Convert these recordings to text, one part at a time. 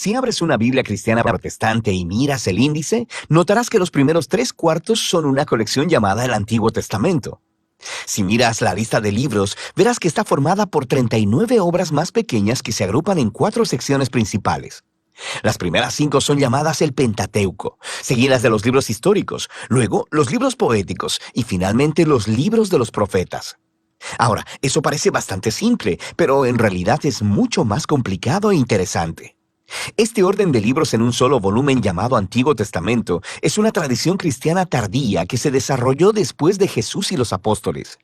Si abres una Biblia cristiana protestante y miras el índice, notarás que los primeros 3/4 son una colección llamada el Antiguo Testamento. Si miras la lista de libros, verás que está formada por 39 obras más pequeñas que se agrupan en 4 secciones principales. Las primeras 5 son llamadas el Pentateuco, seguidas de los libros históricos, luego los libros poéticos y finalmente los libros de los profetas. Ahora, eso parece bastante simple, pero en realidad es mucho más complicado e interesante. Este orden de libros en un solo volumen llamado Antiguo Testamento es una tradición cristiana tardía que se desarrolló después de Jesús y los apóstoles.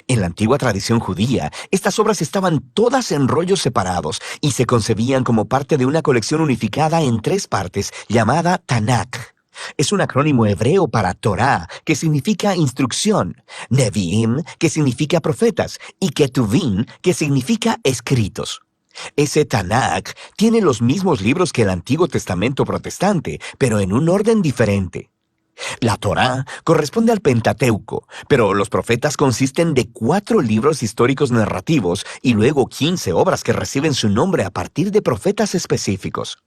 En la antigua tradición judía, estas obras estaban todas en rollos separados y se concebían como parte de una colección unificada en 3 partes llamada Tanakh. Es un acrónimo hebreo para Torah, que significa instrucción, Nevi'im, que significa profetas, y Ketuvim, que significa escritos. Ese Tanakh tiene los mismos libros que el Antiguo Testamento protestante, pero en un orden diferente. La Torá corresponde al Pentateuco, pero los profetas consisten de 4 libros históricos narrativos y luego 15 obras que reciben su nombre a partir de profetas específicos.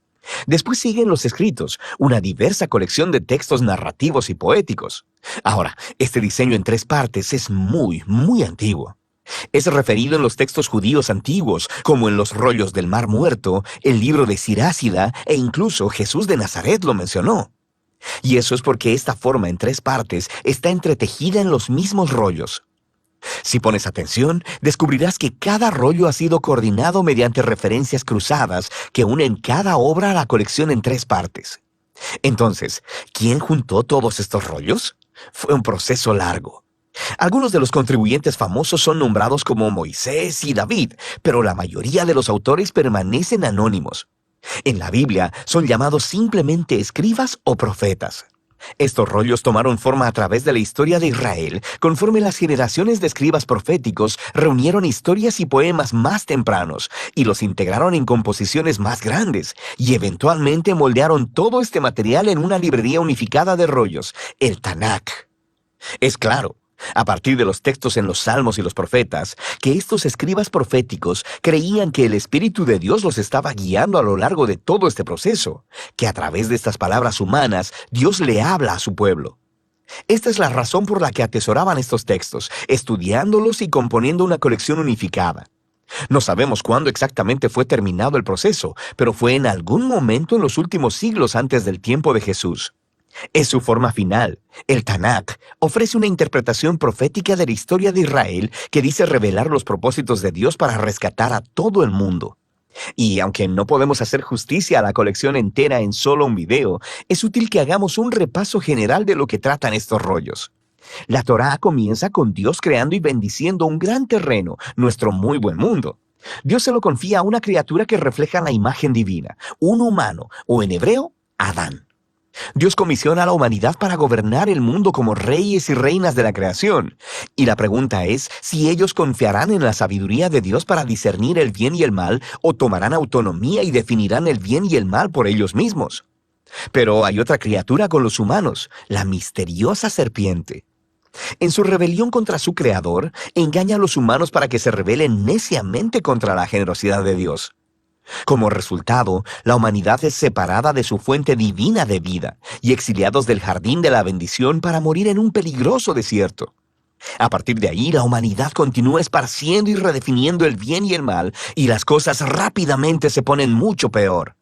Después siguen los escritos, una diversa colección de textos narrativos y poéticos. Ahora, este diseño en 3 partes es muy antiguo. Es referido en los textos judíos antiguos, como en los rollos del Mar Muerto, el libro de Sirásida e incluso Jesús de Nazaret lo mencionó. Y eso es porque esta forma en 3 partes está entretejida en los mismos rollos. Si pones atención, descubrirás que cada rollo ha sido coordinado mediante referencias cruzadas que unen cada obra a la colección en 3 partes. Entonces, ¿quién juntó todos estos rollos? Fue un proceso largo. Algunos de los contribuyentes famosos son nombrados como Moisés y David, pero la mayoría de los autores permanecen anónimos. En la Biblia son llamados simplemente escribas o profetas. Estos rollos tomaron forma a través de la historia de Israel, conforme las generaciones de escribas proféticos reunieron historias y poemas más tempranos y los integraron en composiciones más grandes, y eventualmente moldearon todo este material en una librería unificada de rollos, el Tanakh. Es claro, a partir de los textos en los Salmos y los Profetas, que estos escribas proféticos creían que el Espíritu de Dios los estaba guiando a lo largo de todo este proceso, que a través de estas palabras humanas, Dios le habla a su pueblo. Esta es la razón por la que atesoraban estos textos, estudiándolos y componiendo una colección unificada. No sabemos cuándo exactamente fue terminado el proceso, pero fue en algún momento en los últimos siglos antes del tiempo de Jesús. Es su forma final. El Tanakh ofrece una interpretación profética de la historia de Israel que dice revelar los propósitos de Dios para rescatar a todo el mundo. Y aunque no podemos hacer justicia a la colección entera en solo un video, es útil que hagamos un repaso general de lo que tratan estos rollos. La Torá comienza con Dios creando y bendiciendo un gran terreno, nuestro muy buen mundo. Dios se lo confía a una criatura que refleja la imagen divina, un humano, o en hebreo, Adán. Dios comisiona a la humanidad para gobernar el mundo como reyes y reinas de la creación. Y la pregunta es si ellos confiarán en la sabiduría de Dios para discernir el bien y el mal, o tomarán autonomía y definirán el bien y el mal por ellos mismos. Pero hay otra criatura con los humanos, la misteriosa serpiente. En su rebelión contra su creador, engaña a los humanos para que se rebelen neciamente contra la generosidad de Dios. Como resultado, la humanidad es separada de su fuente divina de vida y exiliados del jardín de la bendición para morir en un peligroso desierto. A partir de ahí, la humanidad continúa esparciendo y redefiniendo el bien y el mal, y las cosas rápidamente se ponen mucho peor.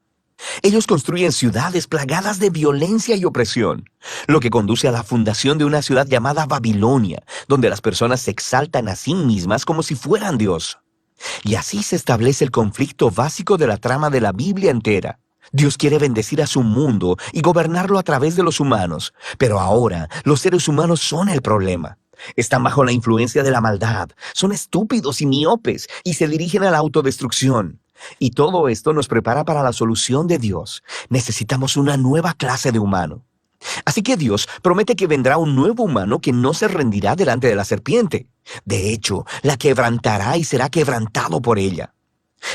Ellos construyen ciudades plagadas de violencia y opresión, lo que conduce a la fundación de una ciudad llamada Babilonia, donde las personas se exaltan a sí mismas como si fueran Dios. Y así se establece el conflicto básico de la trama de la Biblia entera. Dios quiere bendecir a su mundo y gobernarlo a través de los humanos, pero ahora los seres humanos son el problema. Están bajo la influencia de la maldad, son estúpidos y miopes y se dirigen a la autodestrucción. Y todo esto nos prepara para la solución de Dios. Necesitamos una nueva clase de humano. Así que Dios promete que vendrá un nuevo humano que no se rendirá delante de la serpiente. De hecho, la quebrantará y será quebrantado por ella.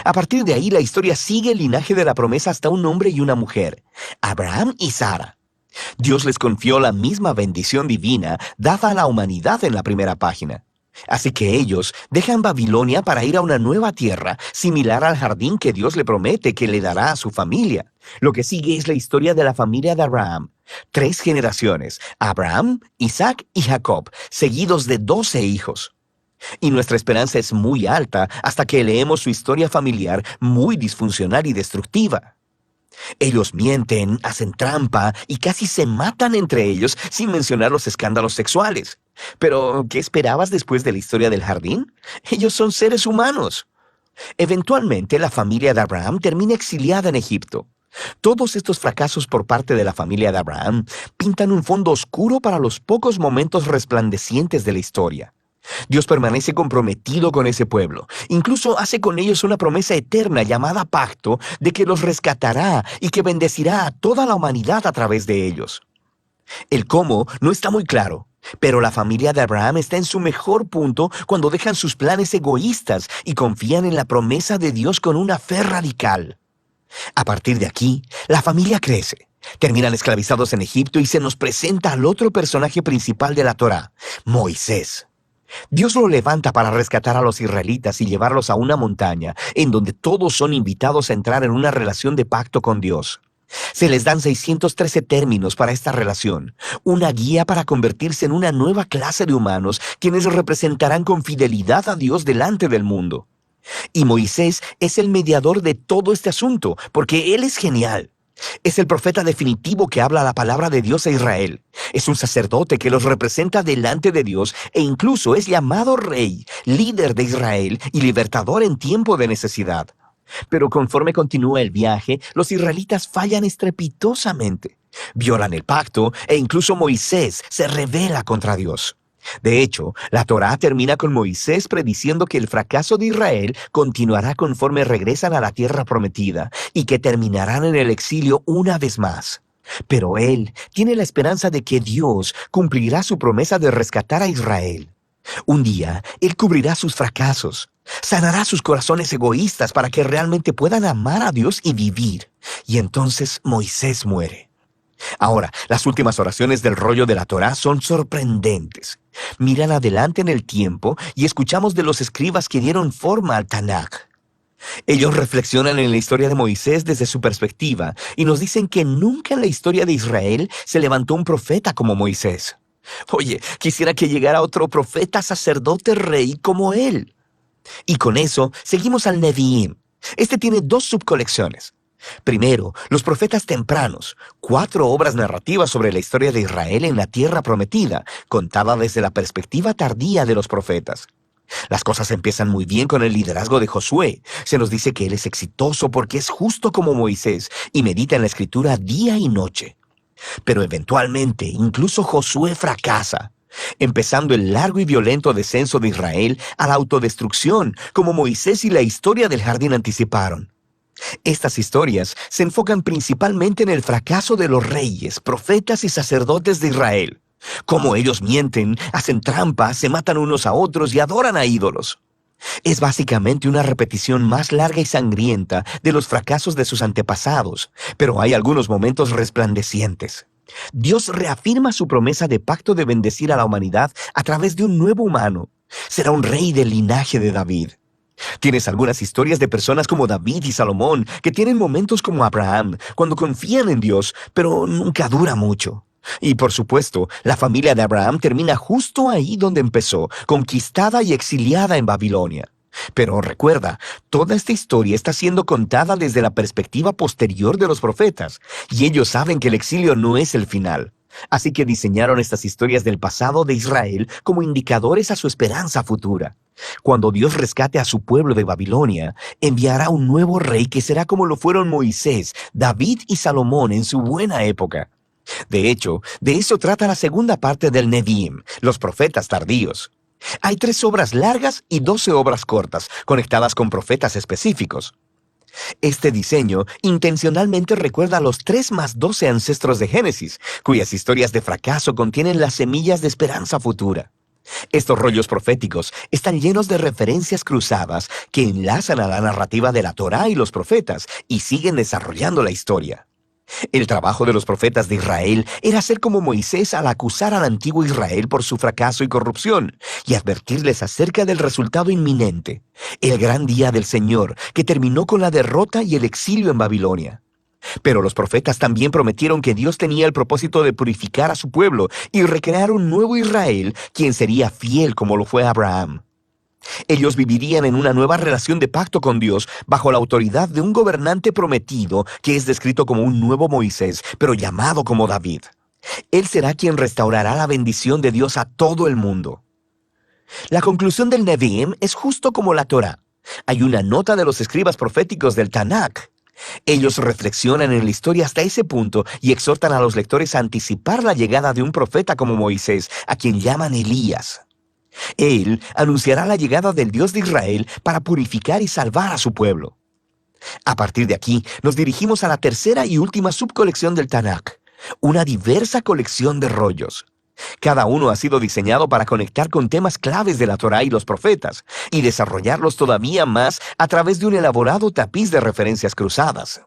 A partir de ahí, la historia sigue el linaje de la promesa hasta un hombre y una mujer, Abraham y Sara. Dios les confió la misma bendición divina dada a la humanidad en la primera página. Así que ellos dejan Babilonia para ir a una nueva tierra, similar al jardín que Dios le promete que le dará a su familia. Lo que sigue es la historia de la familia de Abraham. 3 generaciones: Abraham, Isaac y Jacob, seguidos de 12 hijos. Y nuestra esperanza es muy alta hasta que leemos su historia familiar muy disfuncional y destructiva. Ellos mienten, hacen trampa y casi se matan entre ellos, sin mencionar los escándalos sexuales. Pero, ¿qué esperabas después de la historia del jardín? Ellos son seres humanos. Eventualmente, la familia de Abraham termina exiliada en Egipto. Todos estos fracasos por parte de la familia de Abraham pintan un fondo oscuro para los pocos momentos resplandecientes de la historia. Dios permanece comprometido con ese pueblo. Incluso hace con ellos una promesa eterna llamada pacto de que los rescatará y que bendecirá a toda la humanidad a través de ellos. El cómo no está muy claro, pero la familia de Abraham está en su mejor punto cuando dejan sus planes egoístas y confían en la promesa de Dios con una fe radical. A partir de aquí, la familia crece. Terminan esclavizados en Egipto y se nos presenta al otro personaje principal de la Torá, Moisés. Dios lo levanta para rescatar a los israelitas y llevarlos a una montaña, en donde todos son invitados a entrar en una relación de pacto con Dios. Se les dan 613 términos para esta relación, una guía para convertirse en una nueva clase de humanos, quienes representarán con fidelidad a Dios delante del mundo. Y Moisés es el mediador de todo este asunto, porque él es genial. Es el profeta definitivo que habla la palabra de Dios a Israel. Es un sacerdote que los representa delante de Dios e incluso es llamado rey, líder de Israel y libertador en tiempo de necesidad. Pero conforme continúa el viaje, los israelitas fallan estrepitosamente. Violan el pacto e incluso Moisés se rebela contra Dios. De hecho, la Torá termina con Moisés prediciendo que el fracaso de Israel continuará conforme regresan a la tierra prometida y que terminarán en el exilio una vez más. Pero él tiene la esperanza de que Dios cumplirá su promesa de rescatar a Israel. Un día, él cubrirá sus fracasos, sanará sus corazones egoístas para que realmente puedan amar a Dios y vivir. Y entonces Moisés muere. Ahora, las últimas oraciones del rollo de la Torá son sorprendentes. Miran adelante en el tiempo y escuchamos de los escribas que dieron forma al Tanaj. Ellos reflexionan en la historia de Moisés desde su perspectiva y nos dicen que nunca en la historia de Israel se levantó un profeta como Moisés. Oye, quisiera que llegara otro profeta, sacerdote, rey como él. Y con eso seguimos al Nevi'im. Este tiene 2 subcolecciones. Primero, los profetas tempranos, 4 obras narrativas sobre la historia de Israel en la tierra prometida, contada desde la perspectiva tardía de los profetas. Las cosas empiezan muy bien con el liderazgo de Josué. Se nos dice que él es exitoso porque es justo como Moisés y medita en la escritura día y noche. Pero eventualmente, incluso Josué fracasa, empezando el largo y violento descenso de Israel a la autodestrucción, como Moisés y la historia del jardín anticiparon. Estas historias se enfocan principalmente en el fracaso de los reyes, profetas y sacerdotes de Israel. Cómo ellos mienten, hacen trampas, se matan unos a otros y adoran a ídolos. Es básicamente una repetición más larga y sangrienta de los fracasos de sus antepasados, pero hay algunos momentos resplandecientes. Dios reafirma su promesa de pacto de bendecir a la humanidad a través de un nuevo humano. Será un rey del linaje de David. Tienes algunas historias de personas como David y Salomón que tienen momentos como Abraham, cuando confían en Dios, pero nunca dura mucho. Y por supuesto, la familia de Abraham termina justo ahí donde empezó, conquistada y exiliada en Babilonia. Pero recuerda, toda esta historia está siendo contada desde la perspectiva posterior de los profetas, y ellos saben que el exilio no es el final. Así que diseñaron estas historias del pasado de Israel como indicadores a su esperanza futura. Cuando Dios rescate a su pueblo de Babilonia, enviará un nuevo rey que será como lo fueron Moisés, David y Salomón en su buena época. De hecho, de eso trata la segunda parte del Nevi'im, los profetas tardíos. Hay 3 obras largas y 12 obras cortas, conectadas con profetas específicos. Este diseño intencionalmente recuerda a los 3 más 12 ancestros de Génesis, cuyas historias de fracaso contienen las semillas de esperanza futura. Estos rollos proféticos están llenos de referencias cruzadas que enlazan a la narrativa de la Torá y los profetas y siguen desarrollando la historia. El trabajo de los profetas de Israel era ser como Moisés al acusar al antiguo Israel por su fracaso y corrupción, y advertirles acerca del resultado inminente, el gran día del Señor, que terminó con la derrota y el exilio en Babilonia. Pero los profetas también prometieron que Dios tenía el propósito de purificar a su pueblo y recrear un nuevo Israel, quien sería fiel como lo fue Abraham. Ellos vivirían en una nueva relación de pacto con Dios bajo la autoridad de un gobernante prometido que es descrito como un nuevo Moisés, pero llamado como David. Él será quien restaurará la bendición de Dios a todo el mundo. La conclusión del Nevi'im es justo como la Torá. Hay una nota de los escribas proféticos del Tanakh. Ellos reflexionan en la historia hasta ese punto y exhortan a los lectores a anticipar la llegada de un profeta como Moisés, a quien llaman Elías. Él anunciará la llegada del Dios de Israel para purificar y salvar a su pueblo. A partir de aquí, nos dirigimos a la tercera y última subcolección del Tanakh, una diversa colección de rollos. Cada uno ha sido diseñado para conectar con temas claves de la Torá y los profetas, y desarrollarlos todavía más a través de un elaborado tapiz de referencias cruzadas.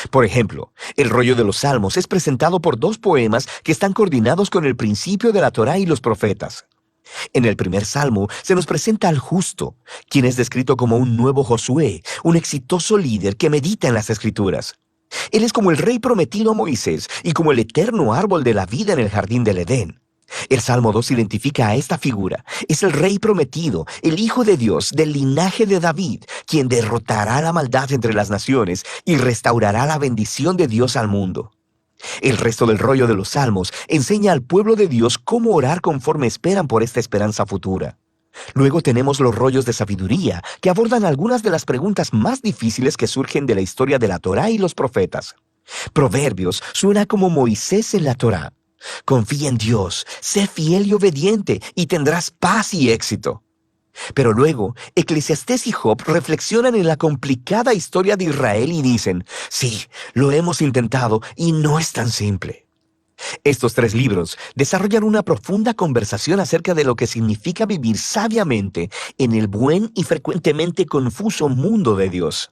Por ejemplo, el rollo de los Salmos es presentado por 2 poemas que están coordinados con el principio de la Torá y los profetas. En el primer salmo se nos presenta al justo, quien es descrito como un nuevo Josué, un exitoso líder que medita en las Escrituras. Él es como el rey prometido a Moisés y como el eterno árbol de la vida en el jardín del Edén. El Salmo 2 identifica a esta figura. Es el rey prometido, el Hijo de Dios, del linaje de David, quien derrotará la maldad entre las naciones y restaurará la bendición de Dios al mundo. El resto del rollo de los Salmos enseña al pueblo de Dios cómo orar conforme esperan por esta esperanza futura. Luego tenemos los rollos de sabiduría, que abordan algunas de las preguntas más difíciles que surgen de la historia de la Torá y los profetas. Proverbios suena como Moisés en la Torá. Confía en Dios, sé fiel y obediente, y tendrás paz y éxito. Pero luego, Eclesiastés y Job reflexionan en la complicada historia de Israel y dicen, sí, lo hemos intentado y no es tan simple. Estos 3 libros desarrollan una profunda conversación acerca de lo que significa vivir sabiamente en el buen y frecuentemente confuso mundo de Dios.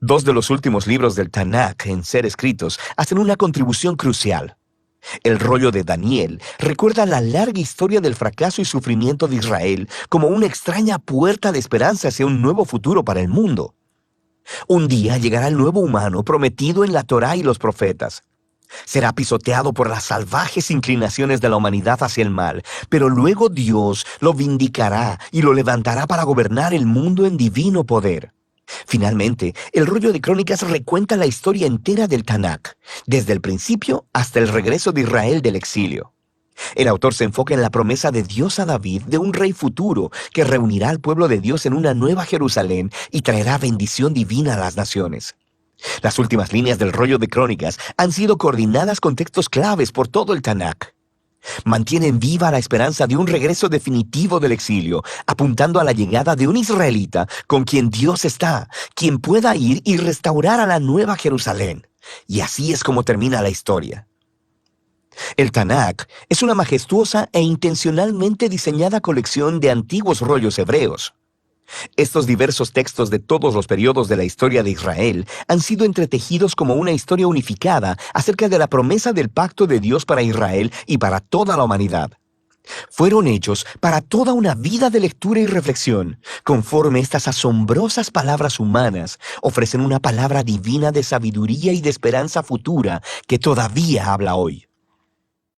2 de los últimos libros del Tanakh en ser escritos hacen una contribución crucial. El rollo de Daniel recuerda la larga historia del fracaso y sufrimiento de Israel como una extraña puerta de esperanza hacia un nuevo futuro para el mundo. Un día llegará el nuevo humano prometido en la Torá y los profetas. Será pisoteado por las salvajes inclinaciones de la humanidad hacia el mal, pero luego Dios lo vindicará y lo levantará para gobernar el mundo en divino poder. Finalmente, el rollo de Crónicas recuenta la historia entera del Tanakh, desde el principio hasta el regreso de Israel del exilio. El autor se enfoca en la promesa de Dios a David de un rey futuro que reunirá al pueblo de Dios en una nueva Jerusalén y traerá bendición divina a las naciones. Las últimas líneas del rollo de Crónicas han sido coordinadas con textos claves por todo el Tanakh. Mantienen viva la esperanza de un regreso definitivo del exilio, apuntando a la llegada de un israelita con quien Dios está, quien pueda ir y restaurar a la nueva Jerusalén. Y así es como termina la historia. El Tanakh es una majestuosa e intencionalmente diseñada colección de antiguos rollos hebreos. Estos diversos textos de todos los periodos de la historia de Israel han sido entretejidos como una historia unificada acerca de la promesa del pacto de Dios para Israel y para toda la humanidad. Fueron hechos para toda una vida de lectura y reflexión, conforme estas asombrosas palabras humanas ofrecen una palabra divina de sabiduría y de esperanza futura que todavía habla hoy.